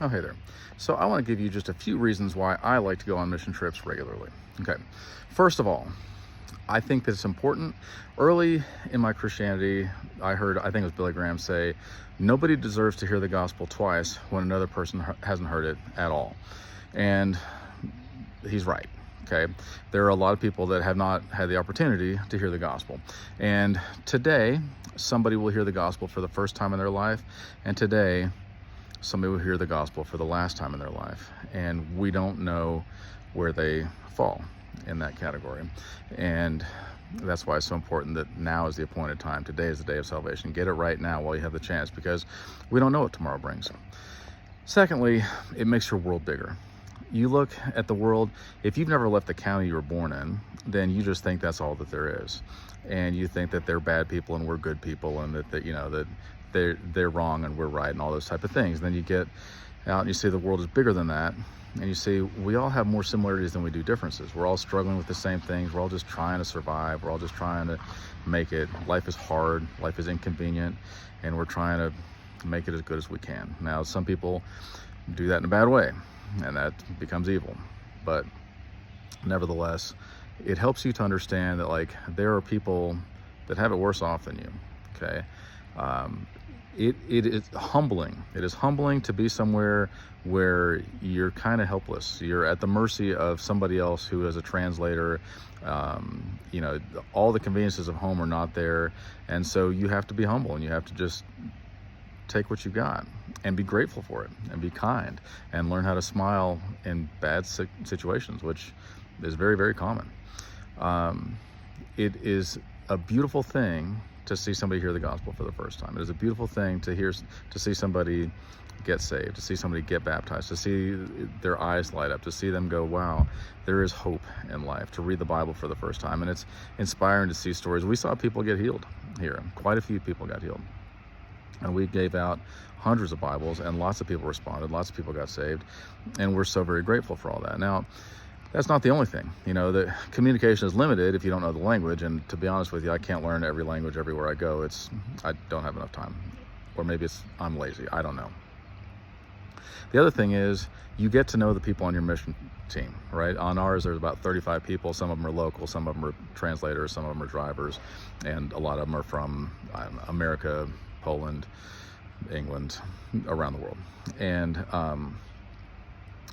Oh, hey there. So I want to give you just a few reasons why I like to go on mission trips regularly. Okay. First of all, I think that it's important. Early in my Christianity, I think it was Billy Graham say, nobody deserves to hear the gospel twice when another person hasn't heard it at all. And he's right. Okay. There are a lot of people that have not had the opportunity to hear the gospel. And today, somebody will hear the gospel for the first time in their life. And today, somebody will hear the gospel for the last time in their life. And we don't know where they fall in that category. And that's why it's so important that now is the appointed time. Today is the day of salvation. Get it right now while you have the chance, because we don't know what tomorrow brings. Secondly, it makes your world bigger. You look at the world, if you've never left the county you were born in, then you just think that's all that there is. And you think that they're bad people and we're good people, and that they're wrong and we're right, and all those type of things. And then you get out and you see the world is bigger than that, and you see we all have more similarities than we do differences. We're all struggling with the same things. We're all just trying to survive. We're all just trying to make it. Life is hard. Life is inconvenient, and we're trying to make it as good as we can. Now, some people do that in a bad way, and that becomes evil. But nevertheless, it helps you to understand that, like, there are people that have it worse off than you. Okay. It is humbling. It is humbling to be somewhere where you're kind of helpless. You're at the mercy of somebody else who is a translator. All the conveniences of home are not there. And so you have to be humble, and you have to just take what you got and be grateful for it, and be kind, and learn how to smile in bad situations, which is very, very common. It is a beautiful thing to see somebody hear the gospel for the first time. It is a beautiful thing to see somebody get saved, to see somebody get baptized, to see their eyes light up, to see them go, wow, there is hope in life, to read the Bible for the first time. And it's inspiring to see stories. We saw people get healed here. Quite a few people got healed. And we gave out hundreds of Bibles, and lots of people responded. Lots of people got saved. And we're so very grateful for all that. Now, that's not the only thing. The communication is limited if you don't know the language. And to be honest with you, I can't learn every language everywhere I go. I don't have enough time. Or maybe I'm lazy. I don't know. The other thing is, you get to know the people on your mission team, right? On ours, there's about 35 people. Some of them are local, some of them are translators, some of them are drivers, and a lot of them are from America, Poland, England, around the world. And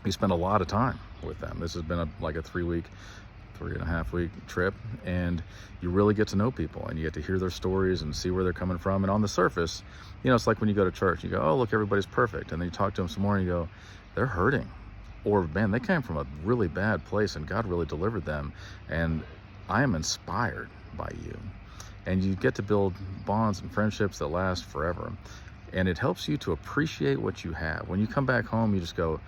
we spend a lot of time with them. This has been like a 3.5 week trip, and you really get to know people, and you get to hear their stories and see where they're coming from. And on the surface, it's like when you go to church, you go, oh, look, everybody's perfect. And then you talk to them some more and you go, they're hurting. Or, man, they came from a really bad place and God really delivered them. And I am inspired by you. And you get to build bonds and friendships that last forever. And it helps you to appreciate what you have. When you come back home, you just go,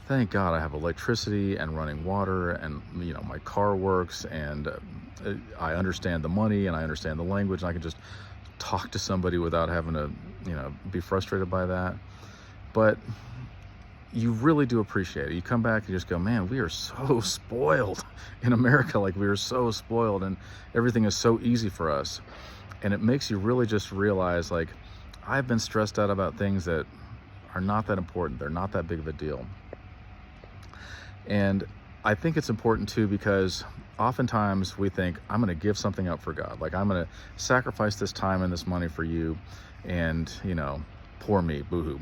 thank God I have electricity and running water, and my car works, and I understand the money, and I understand the language, and I can just talk to somebody without having to be frustrated by that. But you really do appreciate it. You come back and you just go, man, we are so spoiled in America. Like, we are so spoiled, and everything is so easy for us. And it makes you really just realize, like, I've been stressed out about things that are not that important. They're not that big of a deal. And I think it's important too, because oftentimes we think, I'm going to give something up for God. Like, I'm going to sacrifice this time and this money for you, and, poor me, boohoo.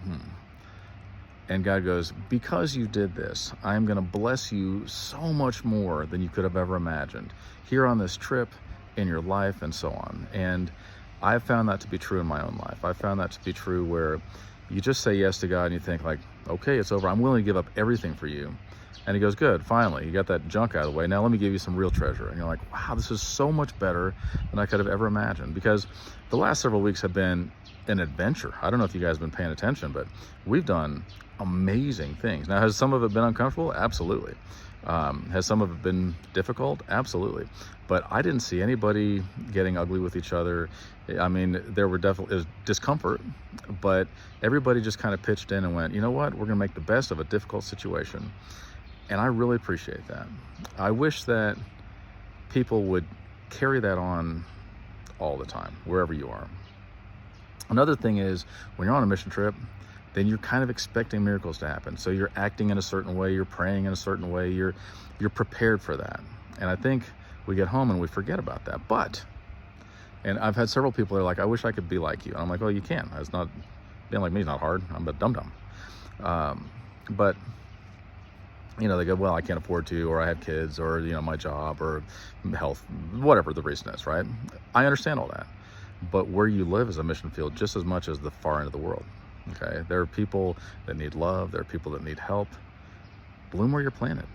And God goes, because you did this, I'm going to bless you so much more than you could have ever imagined here on this trip, in your life, and so on. And I've found that to be true in my own life. I've found that to be true where you just say yes to God and you think, like, okay, it's over. I'm willing to give up everything for you. And he goes, good, finally, you got that junk out of the way. Now let me give you some real treasure. And you're like, wow, this is so much better than I could have ever imagined. Because the last several weeks have been an adventure. I don't know if you guys have been paying attention, but we've done amazing things. Now, has some of it been uncomfortable? Absolutely. Has some of it been difficult? Absolutely. But I didn't see anybody getting ugly with each other. I mean, there were definitely discomfort, but everybody just kind of pitched in and went, you know what, we're going to make the best of a difficult situation. And I really appreciate that. I wish that people would carry that on all the time, wherever you are. Another thing is, when you're on a mission trip, then you're kind of expecting miracles to happen. So you're acting in a certain way, you're praying in a certain way, you're prepared for that. And I think we get home and we forget about that. And I've had several people that are like, I wish I could be like you. And I'm like, well, you can. It's not, being like me is not hard. I'm a dum-dum. But you know, they go, well, I can't afford to, or I have kids, or, you know, my job, or health, whatever the reason is, right? I understand all that. But where you live is a mission field just as much as the far end of the world, okay? There are people that need love. There are people that need help. Bloom where you're planted,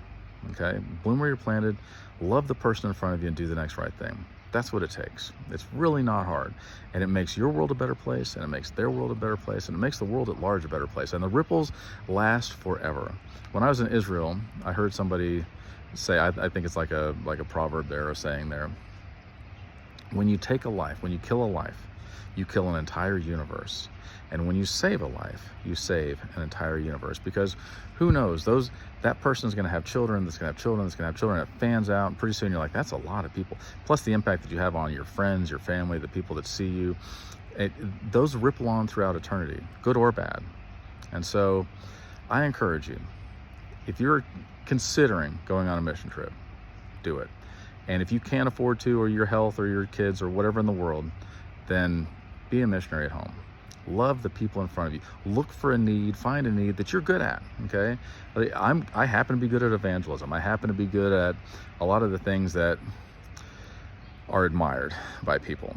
okay? Bloom where you're planted. Love the person in front of you and do the next right thing. That's what it takes. It's really not hard. And it makes your world a better place, and it makes their world a better place, and it makes the world at large a better place. And the ripples last forever. When I was in Israel, I heard somebody say, I think it's like a proverb there, or saying there, when you take a life, when you kill a life, you kill an entire universe. And when you save a life, you save an entire universe. Because who knows, that person is going to have children, that's going to have children, that's going to have children. It fans out, and pretty soon you're like, that's a lot of people. Plus the impact that you have on your friends, your family, the people that see you. Those ripple on throughout eternity, good or bad. And so I encourage you, if you're considering going on a mission trip, do it. And if you can't afford to, or your health, or your kids, or whatever in the world, then be a missionary at home. Love the people in front of you. Look for a need, find a need that you're good at, okay? I happen to be good at evangelism. I happen to be good at a lot of the things that are admired by people.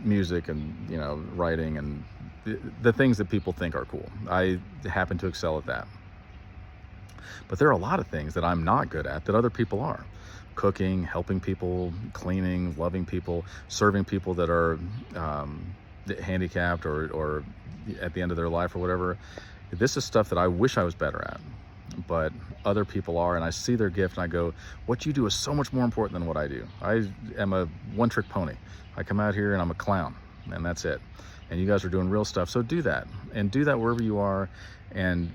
Music and, you know, writing and the things that people think are cool. I happen to excel at that. But there are a lot of things that I'm not good at that other people are. Cooking, helping people, cleaning, loving people, serving people that are handicapped or at the end of their life or whatever. This is stuff that I wish I was better at, but other people are, and I see their gift and I go, what you do is so much more important than what I do. I am a one-trick pony. I come out here and I'm a clown, and that's it. And you guys are doing real stuff, so do that. And do that wherever you are, and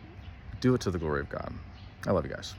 do it to the glory of God. I love you guys.